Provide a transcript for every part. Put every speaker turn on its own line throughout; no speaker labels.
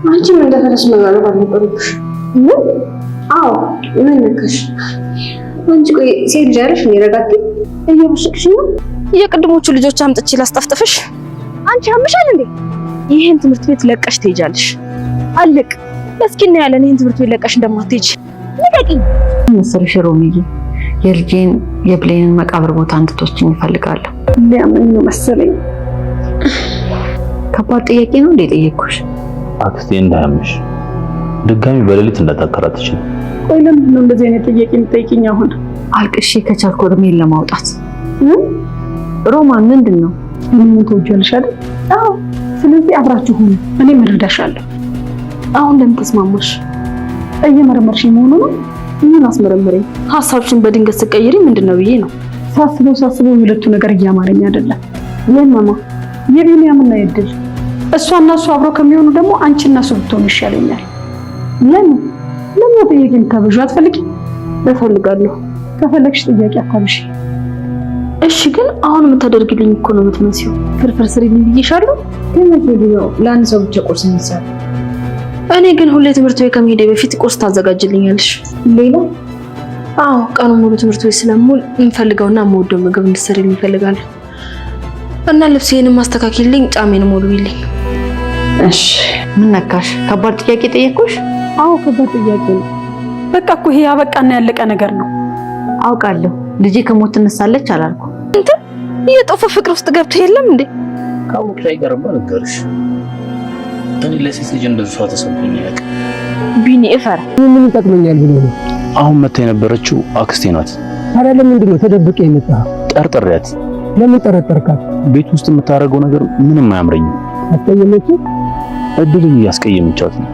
አንቺም እንደፈረስ መጋለብ አልነበረብሽ። ምን? አዎ ምን ነካሽ? አንቺ ቆይ ሴት ልጅ አይደለሽ? ረጋት እየበሽቅሽ ነው።
የቅድሞቹ ልጆች አምጥቼ ላስጠፍጥፍሽ? አንቺ ያምሻል እንዴ? ይሄን ትምህርት ቤት ለቀሽ ትሄጃለሽ። አለቅ እስኪ እና ያለን ይሄን ትምህርት ቤት ለቀሽ እንደማትሄጂ ንገቂ።
መሰለሽ ሮሚዬ፣ የልጄን የብሌንን መቃብር ቦታ እንድትወስጂኝ እፈልጋለሁ።
ሊያምን ነው መሰለኝ።
ከባድ ጥያቄ ነው እንዴ ጠየቅኩሽ?
አክስቴ እንዳያምሽ ድጋሚ በሌሊት እንዳታከራትሽ።
ቆይ ለምንድን ነው እንደዚህ አይነት ጥያቄ የምትጠይቂኝ? አሁን
አልቅሼ ከቻልኩ እድሜን ለማውጣት። ሮማን ምንድን ነው?
ምን ትወጃለሽ አይደል? አዎ። ስለዚህ አብራችሁ ሁኑ፣ እኔም እረዳሻለሁ።
አሁን ለምን ተስማማሽ?
እየመረመርሽኝ መሆኑ ነው? ምን አስመረምረኝ?
ሐሳብሽን በድንገት ስቀይሪ ምንድነው ብዬ ነው።
ሳስበው የሁለቱ ነገር እያማረኝ አይደለም። የማማ የቢኒያምና የድል እሷና እሱ አብረው ከሚሆኑ ደግሞ አንቺና እሱ ብትሆኑ ይሻለኛል። ለምን ጥያቄ የምታበዡ? አትፈልጊ? እፈልጋለሁ። ከፈለግሽ ጥያቄ አታብሺ።
እሺ ግን አሁን የምታደርግልኝ እኮ ነው የምትመስለው። ፍርፍር ስሪልኝ ብዬሻለሁ።
ለአንድ ሰው ብቻ ቁርስ እንሰራ።
እኔ ግን ሁሌ ትምህርት ቤት ከመሄዴ በፊት ቁርስ ታዘጋጅልኛለሽ።
ሌላ?
አዎ ቀኑ ሙሉ ትምህርት ቤት ስለምውል የምፈልገውና የምወደው ምግብ እንድትሰሪልኝ እፈልጋለሁ። እና ልብሴንም ማስተካከልልኝ፣ ጫሜንም ወልዊልኝ።
እሺ ምን ነካሽ? ከባድ ጥያቄ ጠየቅኩሽ?
አዎ ከባድ ጥያቄ ነው። በቃ እኮ ይሄ ያበቃና ያለቀ ነገር ነው።
አውቃለሁ። ልጄ ከሞት ትነሳለች አላልኩ?
እንት የጦፈ ፍቅር ውስጥ ገብቶ የለም እንዴ?
ካወቅሽ አይቀርም ነገርሽ። እኔ ለሴት ልጅ እንደሷ ተሰምቶኝ ያውቅ።
ቢኒ እፈራ።
ምን ይጠቅመኛል ብሎ ነው
አሁን መታ የነበረችው አክስቴ ናት።
ታዲያ ለምንድን ነው ተደብቄ የመጣኸው?
ጠርጥሬያት።
ለምን ጠረጠርካት?
ቤት ውስጥ የምታደርገው ነገር ምንም አያምረኝም።
አስቀየመችህ?
እድልን እያስቀየመቻት ነው።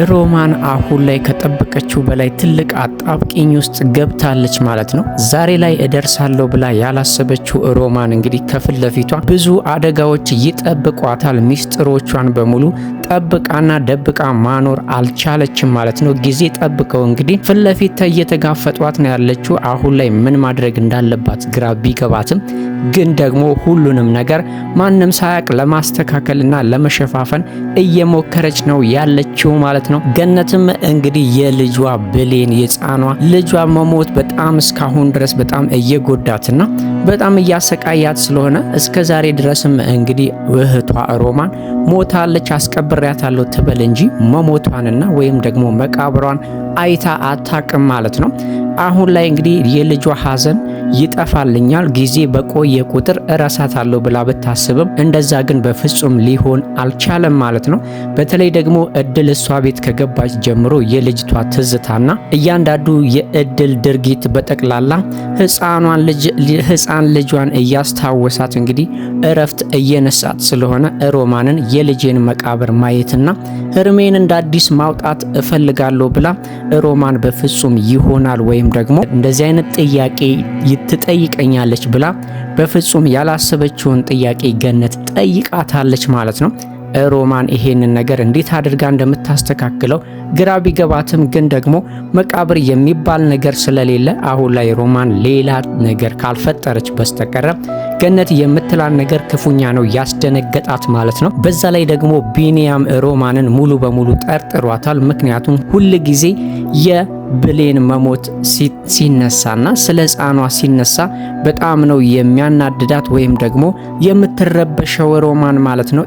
ሮማን አሁን ላይ ከጠበቀችው በላይ ትልቅ አጣብቂኝ ውስጥ ገብታለች ማለት ነው። ዛሬ ላይ እደርሳለሁ ብላ ያላሰበችው ሮማን እንግዲህ ከፊት ለፊቷ ብዙ አደጋዎች ይጠብቋታል። ሚስጥሮቿን በሙሉ ጠብቃና ደብቃ ማኖር አልቻለችም ማለት ነው። ጊዜ ጠብቀው እንግዲህ ፊት ለፊት እየተጋፈጧት ነው ያለችው። አሁን ላይ ምን ማድረግ እንዳለባት ግራ ቢገባትም ግን ደግሞ ሁሉንም ነገር ማንም ሳያቅ ለማስተካከልና ለመሸፋፈን እየሞከረች ነው ያለችው ማለት ነው። ገነትም እንግዲህ የልጇ ብሌን የጻኗ ልጇ መሞት በጣም እስካሁን ድረስ በጣም እየጎዳትና በጣም እያሰቃያት ስለሆነ እስከዛሬ ድረስም እንግዲህ እህቷ ሮማን ሞታለች አስቀብሪያታለሁ ትበል እንጂ መሞቷንና ወይም ደግሞ መቃብሯን አይታ አታቅም ማለት ነው። አሁን ላይ እንግዲህ የልጇ ሐዘን ይጠፋልኛል ጊዜ በቆየ ቁጥር እረሳታለሁ ብላ ብታስብም እንደዛ ግን በፍጹም ሊሆን አልቻለም ማለት ነው። በተለይ ደግሞ እድል እሷ ቤት ከገባች ጀምሮ የልጅቷ ትዝታና እያንዳንዱ የእድል ድርጊት በጠቅላላ ህፃን ልጇን እያስታወሳት እንግዲህ እረፍት እየነሳት ስለሆነ ሮማንን የልጄን መቃብር ማየትና ህርሜን እንደ አዲስ ማውጣት እፈልጋለሁ ብላ ሮማን በፍጹም ይሆናል ወይም ደግሞ እንደዚህ አይነት ጥያቄ ትጠይቀኛለች ብላ በፍጹም ያላሰበችውን ጥያቄ ገነት ጠይቃታለች ማለት ነው። ሮማን ይሄንን ነገር እንዴት አድርጋ እንደምታስተካክለው ግራ ቢገባትም ግን ደግሞ መቃብር የሚባል ነገር ስለሌለ አሁን ላይ ሮማን ሌላ ነገር ካልፈጠረች በስተቀር ገነት የምትላን ነገር ክፉኛ ነው ያስደነገጣት ማለት ነው። በዛ ላይ ደግሞ ቢኒያም ሮማንን ሙሉ በሙሉ ጠርጥሯታል። ምክንያቱም ሁል ጊዜ የብሌን መሞት ሲነሳና ስለ ህፃኗ ሲነሳ በጣም ነው የሚያናድዳት ወይም ደግሞ የምትረበሸው ሮማን ማለት ነው።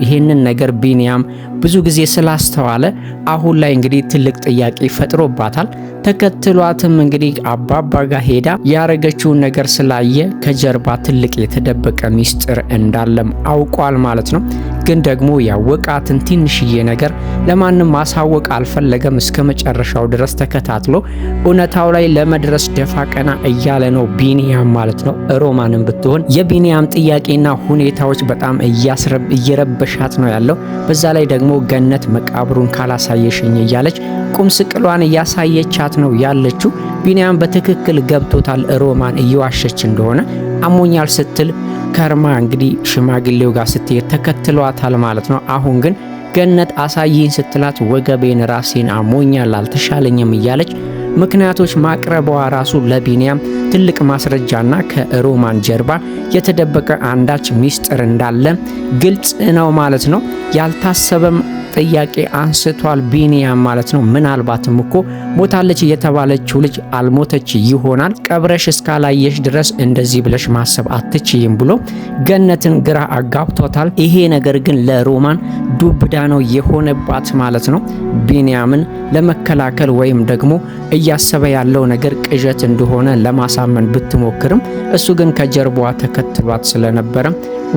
ይሄንን ነገር ቢኒያም ብዙ ጊዜ ስላስተዋለ አሁን ላይ እንግዲህ ትልቅ ጥያቄ ፈጥሮባታል። ተከትሏትም እንግዲህ አባባ ጋር ሄዳ ያረገችውን ነገር ስላየ ከጀርባ ትልቅ የተደበቀ ሚስጥር እንዳለም አውቋል ማለት ነው። ግን ደግሞ ያወቃትን ትንሽዬ ነገር ለማንም ማሳወቅ አልፈለገም። እስከ መጨረሻው ድረስ ተከታትሎ እውነታው ላይ ለመድረስ ደፋ ቀና እያለ ነው ቢኒያም ማለት ነው። ሮማንም ብትሆን የቢኒያም ጥያቄና ሁኔታዎች በጣም እየረበሻት ነው ያለው። በዛ ላይ ደግሞ ገነት መቃብሩን ካላሳየሽኝ እያለች ቁም ስቅሏን እያሳየቻት ነው ያለችው። ቢኒያም በትክክል ገብቶታል ሮማን እየዋሸች እንደሆነ። አሞኛል ስትል ከርማ እንግዲህ ሽማግሌው ጋር ስትሄድ ተከትሏታል ማለት ነው። አሁን ግን ገነት አሳይኝ ስትላት ወገቤን ራሴን አሞኛል አልተሻለኝም እያለች ምክንያቶች ማቅረቧ ራሱ ለቢኒያም ትልቅ ማስረጃና ከሮማን ጀርባ የተደበቀ አንዳች ሚስጥር እንዳለ ግልጽ ነው ማለት ነው። ያልታሰበም ጥያቄ አንስቷል ቢኒያም ማለት ነው። ምናልባትም እኮ ሞታለች የተባለችው ልጅ አልሞተች ይሆናል፣ ቀብረሽ እስካላየሽ ድረስ እንደዚህ ብለሽ ማሰብ አትችይም ብሎ ገነትን ግራ አጋብቷታል። ይሄ ነገር ግን ለሮማን ዱብዳ ነው የሆነባት ማለት ነው። ቢኒያምን ለመከላከል ወይም ደግሞ እያሰበ ያለው ነገር ቅዠት እንደሆነ ለማሳመን ብትሞክርም እሱ ግን ከጀርባዋ ተከትሏት ስለነበረ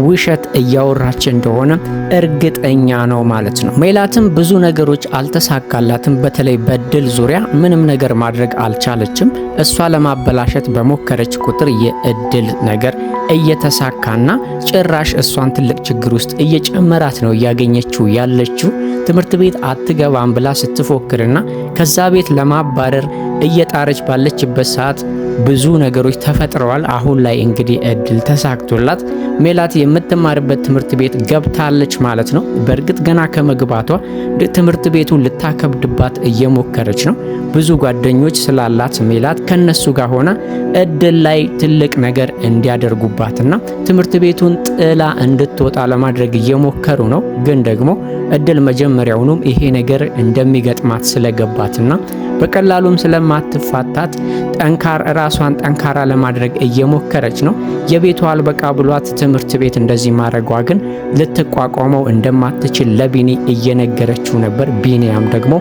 ውሸት እያወራች እንደሆነ እርግጠኛ ነው ማለት ነው። ሜላትም ብዙ ነገሮች አልተሳካላትም። በተለይ በእድል ዙሪያ ምንም ነገር ማድረግ አልቻለችም። እሷ ለማበላሸት በሞከረች ቁጥር የእድል ነገር እየተሳካና ጭራሽ እሷን ትልቅ ችግር ውስጥ እየጨመራት ነው እያገኘችው ያለችው። ትምህርት ቤት አትገባም ብላ ስትፎክርና ከዛ ቤት ለማባረር እየጣረች ባለችበት ሰዓት ብዙ ነገሮች ተፈጥረዋል። አሁን ላይ እንግዲህ እድል ተሳክቶላት ሜላት የምትማርበት ትምህርት ቤት ገብታለች ማለት ነው። በእርግጥ ገና ከመግባቷ ትምህርት ቤቱን ልታከብድባት እየሞከረች ነው። ብዙ ጓደኞች ስላላት ሜላት ከነሱ ጋር ሆና እድል ላይ ትልቅ ነገር እንዲያደርጉባትና ትምህርት ቤቱን ጥላ እንድትወጣ ለማድረግ እየሞከሩ ነው። ግን ደግሞ እድል መጀመሪያውኑም ይሄ ነገር እንደሚገጥማት ስለገባትና በቀላሉም ስለማትፋታት ራሷን ጠንካራ ለማድረግ እየሞከረች ነው። የቤቷ አልበቃ ብሏት ትምህርት ቤት እንደዚህ ማድረጓ ግን ልትቋቋመው እንደማትችል ለቢኒ እየነገረችው ነበር። ቢኒያም ደግሞ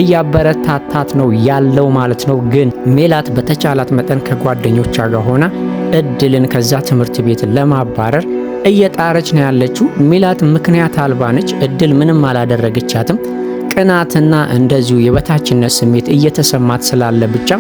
እያበረታታት ነው ያለው ማለት ነው። ግን ሜላት በተቻላት መጠን ከጓደኞቿ ጋር ሆና እድልን ከዛ ትምህርት ቤት ለማባረር እየጣረች ነው ያለችው። ሜላት ምክንያት አልባ ነች። እድል ምንም አላደረገቻትም። ቅናትና እንደዚሁ የበታችነት ስሜት እየተሰማት ስላለ ብቻ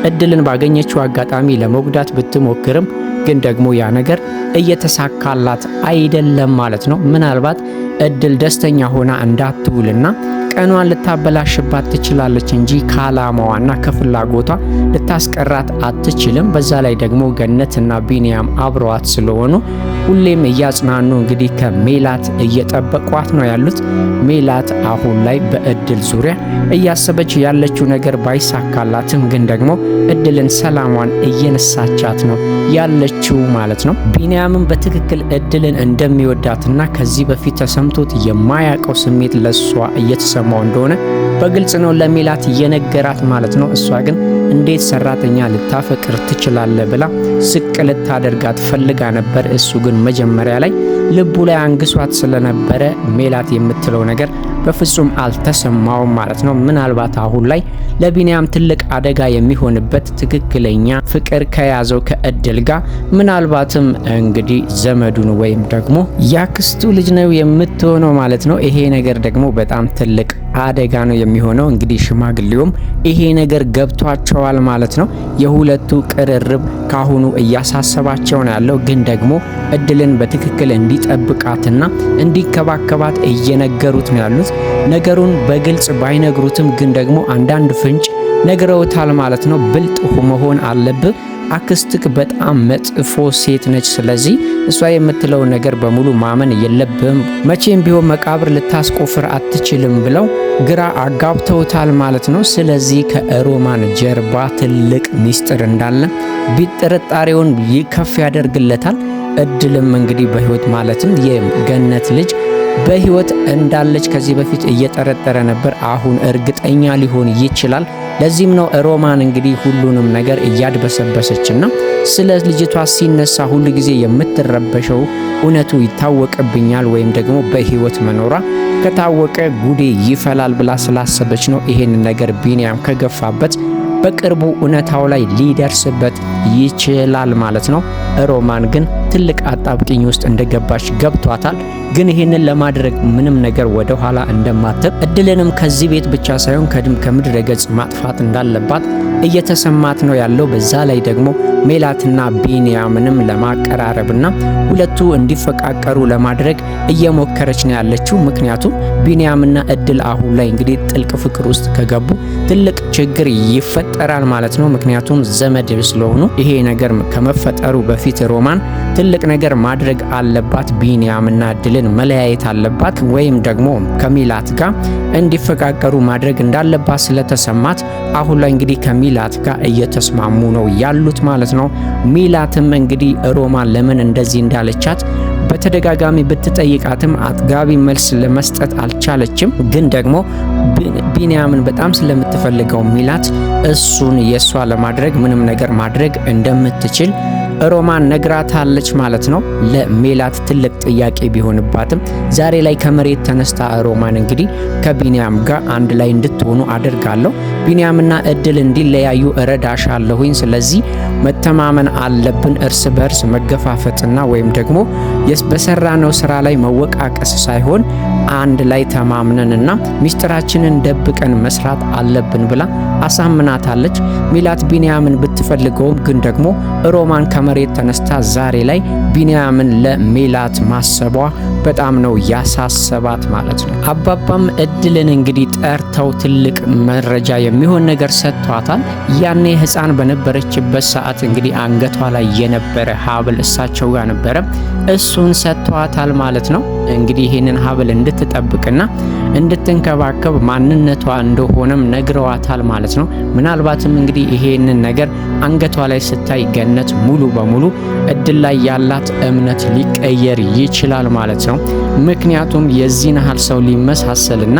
እድልን ባገኘችው አጋጣሚ ለመጉዳት ብትሞክርም ግን ደግሞ ያ ነገር እየተሳካላት አይደለም ማለት ነው። ምናልባት እድል ደስተኛ ሆና እንዳትውልና ቀኗን ልታበላሽባት ትችላለች እንጂ ከዓላማዋና ከፍላጎቷ ልታስቀራት አትችልም። በዛ ላይ ደግሞ ገነትና ቢኒያም አብረዋት ስለሆኑ ሁሌም እያጽናኑ እንግዲህ ከሜላት እየጠበቋት ነው ያሉት። ሜላት አሁን ላይ በእድል ዙሪያ እያሰበች ያለችው ነገር ባይሳካላትም ግን ደግሞ እድልን ሰላሟን እየነሳቻት ነው ያለችው ማለት ነው። ቢኒያምን በትክክል እድልን እንደሚወዳትና ከዚህ በፊት ተሰምቶት የማያውቀው ስሜት ለሷ እየተሰማው እንደሆነ በግልጽ ነው ለሜላት እየነገራት ማለት ነው። እሷ ግን እንዴት ሰራተኛ ልታፈቅር ትችላለ ብላ ስቅ ልታደርጋት ፈልጋ ነበር። እሱ ግን መጀመሪያ ላይ ልቡ ላይ አንግሷት ስለነበረ ሜላት የምትለው ነገር በፍጹም አልተሰማውም ማለት ነው። ምናልባት አሁን ላይ ለቢኒያም ትልቅ አደጋ የሚሆንበት ትክክለኛ ፍቅር ከያዘው ከእድል ጋር ምናልባትም እንግዲህ ዘመዱን ወይም ደግሞ ያክስቱ ልጅ ነው የምትሆነው ማለት ነው። ይሄ ነገር ደግሞ በጣም ትልቅ አደጋ ነው የሚሆነው። እንግዲህ ሽማግሌውም ይሄ ነገር ገብቷቸዋል ማለት ነው። የሁለቱ ቅርርብ ካሁኑ እያሳሰባቸው ነው ያለው። ግን ደግሞ እድልን በትክክል እንዲጠብቃትና እንዲከባከባት እየነገሩት ነው ያሉት። ነገሩን በግልጽ ባይነግሩትም ግን ደግሞ አንዳንድ ፍንጭ ነግረውታል ማለት ነው። ብልጥ መሆን አለብህ፣ አክስትክ በጣም መጥፎ ሴት ነች። ስለዚህ እሷ የምትለው ነገር በሙሉ ማመን የለብህም፣ መቼም ቢሆን መቃብር ልታስቆፍር አትችልም ብለው ግራ አጋብተውታል ማለት ነው። ስለዚህ ከሮማን ጀርባ ትልቅ ሚስጥር እንዳለ ቢጥርጣሬውን ከፍ ያደርግለታል። እድልም እንግዲህ በህይወት ማለትም የገነት ልጅ በህይወት እንዳለች ከዚህ በፊት እየጠረጠረ ነበር። አሁን እርግጠኛ ሊሆን ይችላል። ለዚህም ነው ሮማን እንግዲህ ሁሉንም ነገር እያድበሰበሰችና ስለ ልጅቷ ሲነሳ ሁሉ ጊዜ የምትረበሸው እውነቱ ይታወቅብኛል ወይም ደግሞ በህይወት መኖሯ ከታወቀ ጉዴ ይፈላል ብላ ስላሰበች ነው። ይሄን ነገር ቢኒያም ከገፋበት በቅርቡ እውነታው ላይ ሊደርስበት ይችላል ማለት ነው። ሮማን ግን ትልቅ አጣብቂኝ ውስጥ እንደገባች ገብቷታል። ግን ይሄንን ለማድረግ ምንም ነገር ወደ ኋላ እንደማትል እድልንም ከዚህ ቤት ብቻ ሳይሆን ከምድረ ገጽ ማጥፋት እንዳለባት እየተሰማት ነው ያለው። በዛ ላይ ደግሞ ሜላትና ቢኒያምንም ለማቀራረብና ሁለቱ እንዲፈቃቀሩ ለማድረግ እየሞከረች ነው ያለችው። ምክንያቱም ቢኒያምና እድል አሁን ላይ እንግዲህ ጥልቅ ፍቅር ውስጥ ከገቡ ትልቅ ችግር ይፈጠራል ማለት ነው። ምክንያቱም ዘመድ ስለሆኑ ይሄ ነገር ከመፈጠሩ በፊት ሮማን ትልቅ ነገር ማድረግ አለባት። ቢኒያምና እድልን መለያየት አለባት፣ ወይም ደግሞ ከሜላት ጋር እንዲፈቃቀሩ ማድረግ እንዳለባት ስለተሰማት አሁን ላይ እንግዲህ ከሚላት ጋር እየተስማሙ ነው ያሉት ማለት ነው። ሚላትም እንግዲህ ሮማን ለምን እንደዚህ እንዳለቻት በተደጋጋሚ ብትጠይቃትም አጥጋቢ መልስ ለመስጠት አልቻለችም። ግን ደግሞ ቢንያምን በጣም ስለምትፈልገው ሚላት እሱን የሷ ለማድረግ ምንም ነገር ማድረግ እንደምትችል ሮማን ነግራታለች ማለት ነው። ለሜላት ትልቅ ጥያቄ ቢሆንባትም ዛሬ ላይ ከመሬት ተነስታ ሮማን እንግዲህ ከቢንያም ጋር አንድ ላይ እንድትሆኑ አደርጋለሁ፣ ቢንያምና እድል እንዲለያዩ እረዳሻለሁኝ። ስለዚህ መተማመን አለብን፣ እርስ በርስ መገፋፈጥና ወይም ደግሞ በሰራነው ስራ ላይ መወቃቀስ ሳይሆን አንድ ላይ ተማምነንና ሚስጥራችንን ደብቀን መስራት አለብን ብላ አሳምናታለች። ሚላት ቢንያምን ብትፈልገውም ግን ደግሞ ሮማን ከመሬት ተነስታ ዛሬ ላይ ቢንያምን ለሜላት ማሰቧ በጣም ነው ያሳሰባት ማለት ነው። አባባም እድልን እንግዲህ ጠርተው ትልቅ መረጃ የሚሆን ነገር ሰጥቷታል። ያኔ ሕፃን በነበረችበት ሰዓት እንግዲህ አንገቷ ላይ የነበረ ሀብል እሳቸው ጋር ነበረ፣ እሱን ሰጥቷታል ማለት ነው። እንግዲህ ይሄንን ሀብል እንድትጠብቅና እንድትንከባከብ ማንነቷ እንደሆነም ነግረዋታል ማለት ነው። ምናልባትም እንግዲህ ይሄንን ነገር አንገቷ ላይ ስታይ ገነት ሙሉ በሙሉ እድል ላይ ያላት እምነት ሊቀየር ይችላል ማለት ነው። ምክንያቱም የዚህን ያህል ሰው ሊመሳሰልና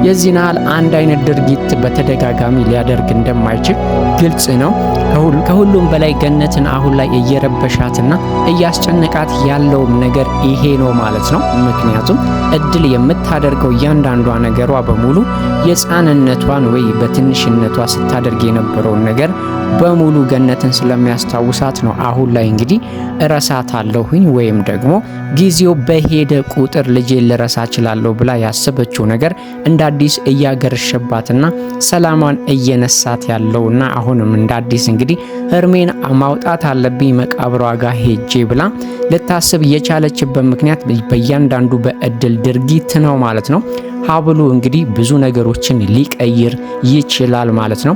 የዚህን ያህል አንድ አይነት ድርጊት በተደጋጋሚ ሊያደርግ እንደማይችል ግልጽ ነው። ከሁሉም በላይ ገነትን አሁን ላይ እየረበሻትና እያስጨነቃት ያለውም ነገር ይሄ ነው ማለት ነው። ምክንያቱም እድል የምታደርገው እያንዳንዷ ነገሯ በሙሉ የሕፃንነቷን ወይ በትንሽነቷ ስታደርግ የነበረውን ነገር በሙሉ ገነትን ስለሚያስታውሳት ነው አሁን ላይ እንግዲህ እረሳታለሁኝ ወይም ደግሞ ጊዜው በሄደ ቁጥር ልጄን ልረሳ እችላለሁ ብላ ያሰበችው ነገር እንደ አዲስ እያገረሸባትና ሰላሟን እየነሳት ያለውና አሁንም እንደ አዲስ እንግዲህ ህርሜን ማውጣት አለብኝ መቃብሯ ጋር ሄጄ ብላ ልታስብ የቻለችበት ምክንያት በእያንዳንዱ በእድል ድርጊት ነው ማለት ነው። ሀብሉ እንግዲህ ብዙ ነገሮችን ሊቀይር ይችላል ማለት ነው።